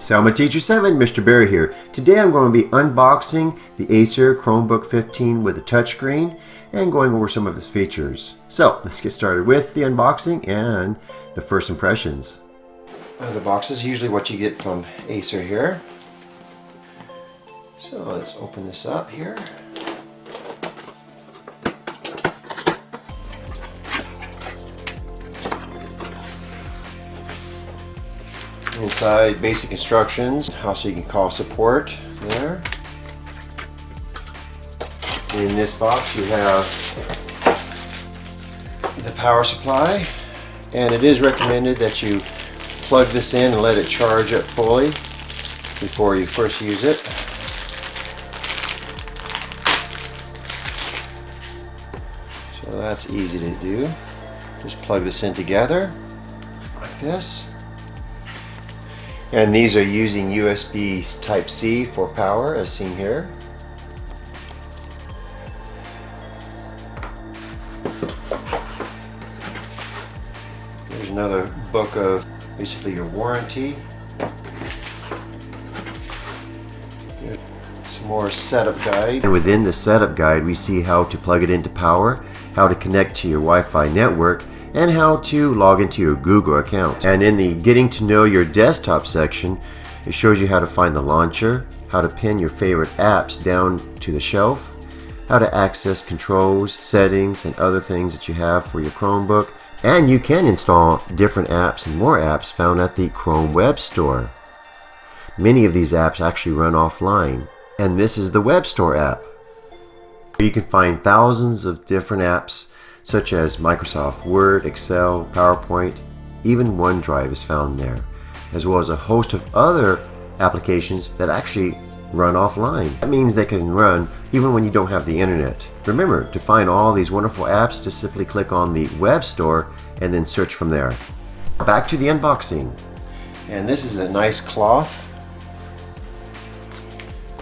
Selma Teacher 7, Mr. Barry here. Today I'm going to be unboxing the Acer Chromebook 15 with a touchscreen and going over some of its features. So let's get started with the unboxing and the first impressions. The box is usually what you get from Acer here. So let's open this up here. Inside, basic instructions, so you can call support there. In this box you have the power supply, and it is recommended that you plug this in and let it charge up fully before you first use it. So that's easy to do. Just plug this in together like this. And these are using USB Type-C for power, as seen here. There's another book of basically your warranty. Good. Some more setup guide. And within the setup guide we see how to plug it into power, how to connect to your Wi-Fi network, and how to log into your Google account. And in the Getting to Know Your Desktop section, it shows you how to find the launcher, how to pin your favorite apps down to the shelf, how to access controls, settings, and other things that you have for your Chromebook. And you can install different apps and more apps found at the Chrome Web Store. Many of these apps actually run offline, and this is the Web Store app. You can find thousands of different apps such as Microsoft Word, Excel, PowerPoint, even OneDrive is found there, as well as a host of other applications that actually run offline. That means they can run even when you don't have the internet. Remember, to find all these wonderful apps, just simply click on the Web Store and then search from there. Back to the unboxing. And this is a nice cloth.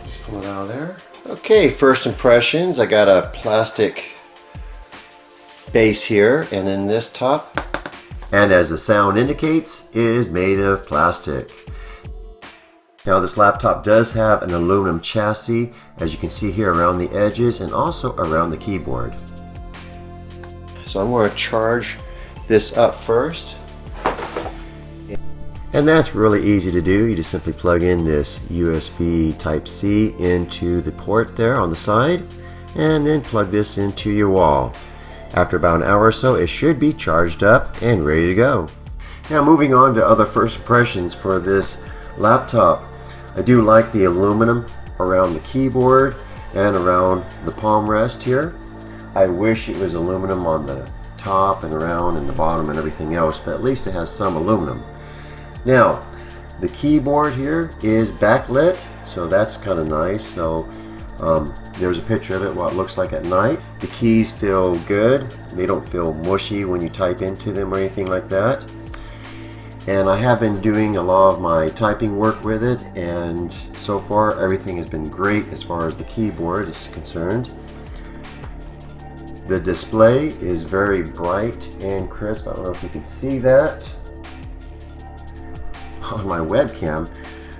Just pull it out of there. Okay, first impressions. I got a plastic base here, and then this top, and as the sound indicates, is made of plastic. Now this laptop does have an aluminum chassis, as you can see here around the edges and also around the keyboard. So I'm going to charge this up first, and that's really easy to do. You just simply plug in this USB Type-C into the port there on the side, and then plug this into your wall. After about an hour or so, it should be charged up and ready to go. Now moving on to other first impressions for this laptop. I do like the aluminum around the keyboard and around the palm rest here. I wish it was aluminum on the top and around and the bottom and everything else, but at least it has some aluminum. Now, the keyboard here is backlit, so that's kind of nice. So there's a picture of it, what it looks like at night. The keys feel good. They don't feel mushy when you type into them or anything like that. And I have been doing a lot of my typing work with it, and so far everything has been great as far as the keyboard is concerned. The display is very bright and crisp. I don't know if you can see that on my webcam,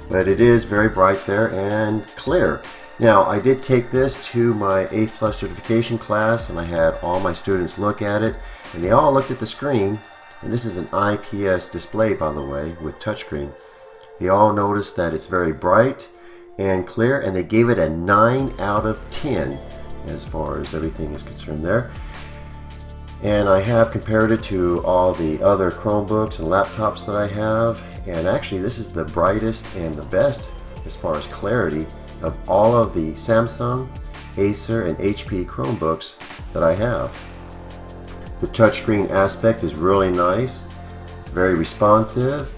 but it is very bright there and clear. Now, I did take this to my A+ certification class, and I had all my students look at it, and they all looked at the screen. And this is an IPS display, by the way, with touchscreen. They all noticed that it's very bright and clear, and they gave it a 9 out of 10 as far as everything is concerned there. And I have compared it to all the other Chromebooks and laptops that I have, and actually this is the brightest and the best as far as clarity of all of the Samsung, Acer, and HP Chromebooks that I have. The touchscreen aspect is really nice, very responsive.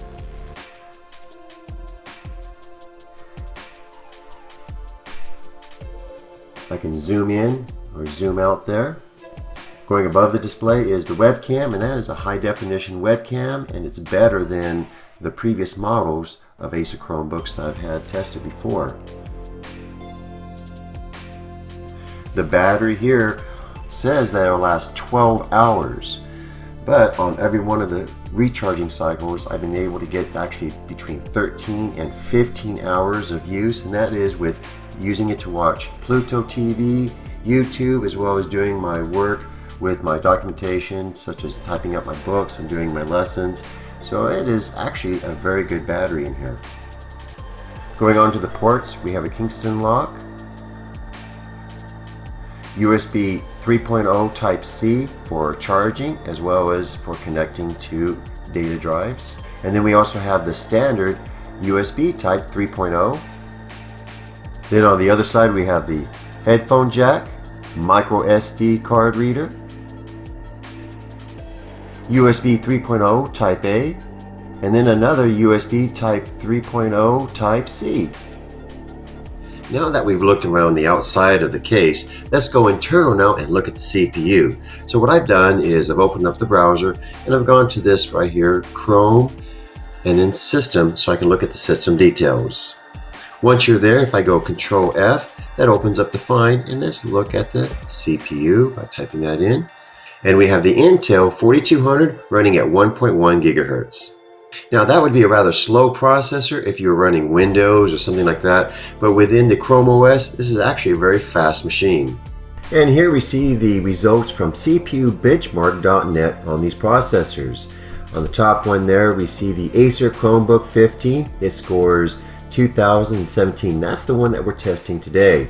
I can zoom in or zoom out there. Going above the display is the webcam, and that is a high definition webcam, and it's better than the previous models of Acer Chromebooks that I've had tested before. The battery here says that it'll last 12 hours, but on every one of the recharging cycles I've been able to get actually between 13 and 15 hours of use, and that is with using it to watch Pluto TV, YouTube, as well as doing my work with my documentation, such as typing up my books and doing my lessons. So it is actually a very good battery in here. Going on to the ports, we have a Kingston lock, USB 3.0 Type-C for charging, as well as for connecting to data drives. And then we also have the standard USB Type 3.0. Then on the other side we have the headphone jack, micro SD card reader, USB 3.0 Type A, and then another USB Type 3.0 Type-C. Now that we've looked around the outside of the case, let's go internal now and look at the CPU. So what I've done is I've opened up the browser and I've gone to this right here, Chrome, and then System, so I can look at the system details. Once you're there, if I go Control F, that opens up the Find, and let's look at the CPU by typing that in. And we have the Intel 4200 running at 1.1 gigahertz. Now that would be a rather slow processor if you were running Windows or something like that, but within the Chrome OS, this is actually a very fast machine. And here we see the results from CPUbenchmark.net on these processors. On the top one there, we see the Acer Chromebook 15. It scores 2017. That's the one that we're testing today.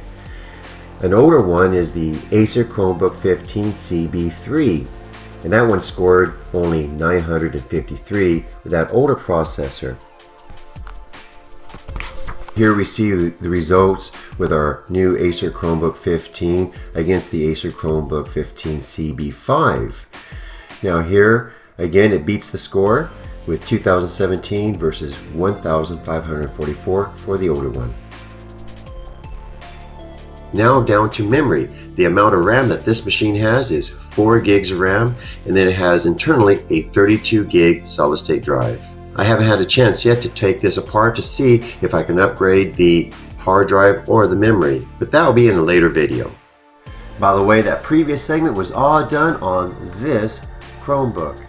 An older one is the Acer Chromebook 15 CB3. And that one scored only 953 with that older processor. Here we see the results with our new Acer Chromebook 15 against the Acer Chromebook 15 CB5. Now here, again, it beats the score with 2017 versus 1,544 for the older one. Now down to memory. The amount of RAM that this machine has is 4 gigs of RAM, and then it has internally a 32 gig solid state drive. I haven't had a chance yet to take this apart to see if I can upgrade the hard drive or the memory, but that will be in a later video. By the way, that previous segment was all done on this Chromebook.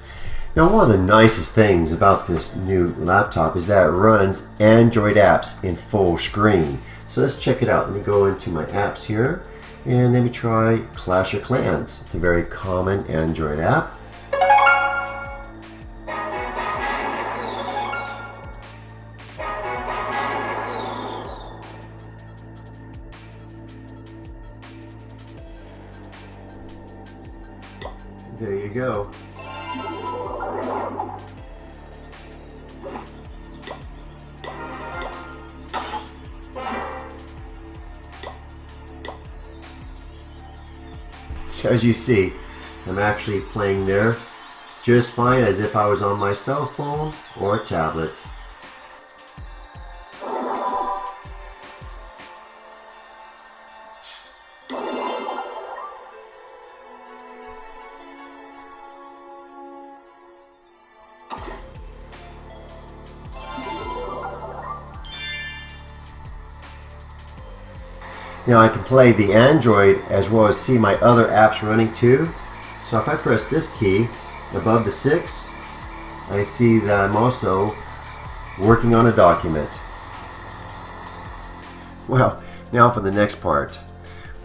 Now, one of the nicest things about this new laptop is that it runs Android apps in full screen. So let's check it out. Let me go into my apps here and let me try Clash of Clans. It's a very common Android app. There you go. As you see, I'm actually playing there just fine as if I was on my cell phone or a tablet. Now I can play the Android as well as see my other apps running too. So if I press this key above the 6, I see that I'm also working on a document. Well, now for the next part,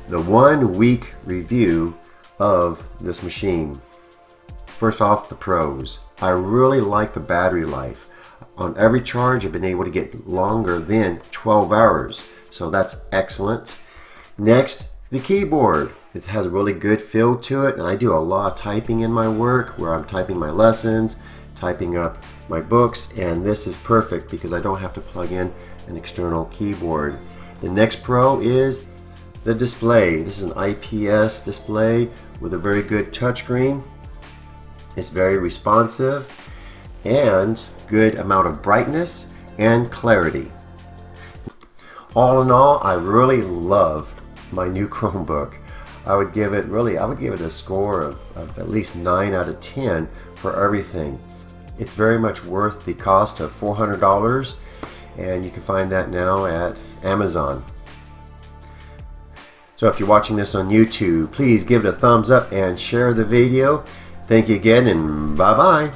the 1 week review of this machine. First off, the pros. I really like the battery life. On every charge, I've been able to get longer than 12 hours, so that's excellent. Next, the keyboard. It has a really good feel to it, and I do a lot of typing in my work where I'm typing my lessons, typing up my books, and this is perfect because I don't have to plug in an external keyboard. The next pro is the display. This is an IPS display with a very good touchscreen. It's very responsive and good amount of brightness and clarity. All in all, I really love my new Chromebook. I would give it a score of at least 9 out of 10 for everything. It's very much worth the cost of $400, and you can find that now at Amazon. So if you're watching this on YouTube, please give it a thumbs up and share the video. Thank you again, and bye-bye.